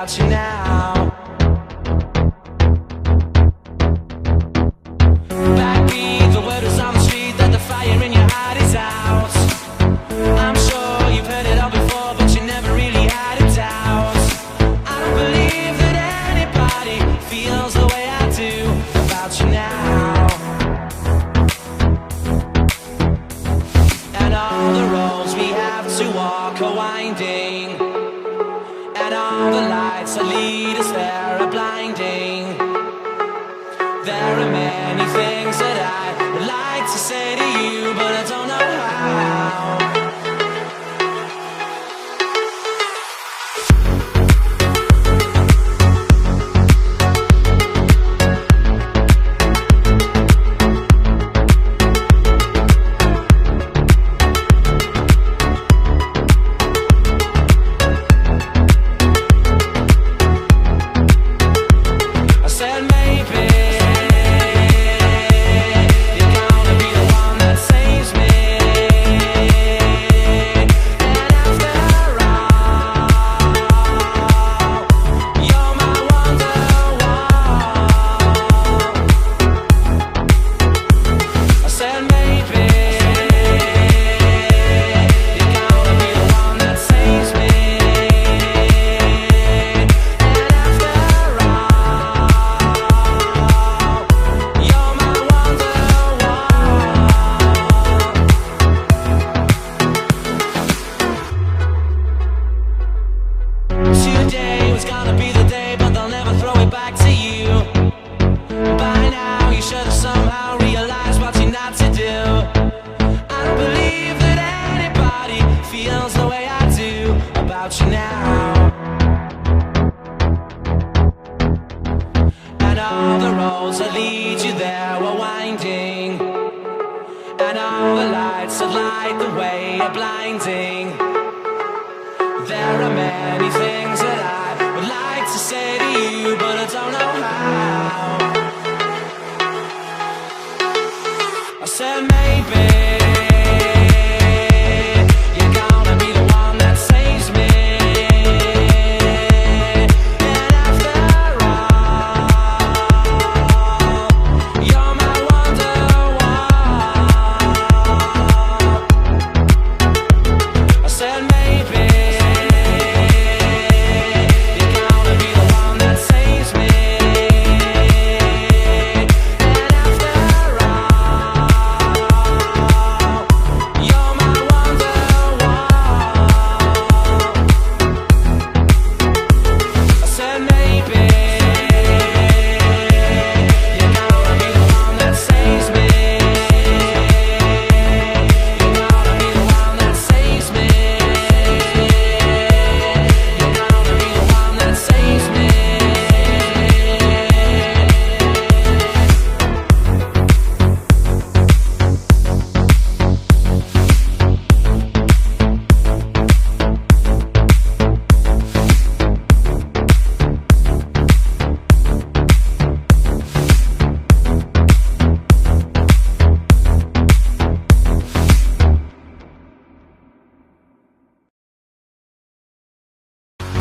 about you now. Backbeat, the word is on the street that the fire in your heart is out. I'm sure you've heard it all before, but you never really had a doubt. I don't believe that anybody feels the way I do about you now. And all the roads we have to walk are winding, and all the lights that lead us there are blinding. There are many things that I would like to say to you, but I don't know how.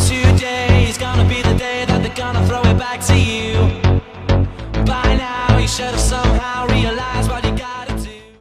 Today's gonna be the day that they're gonna throw it back to you. By now you should have somehow realized what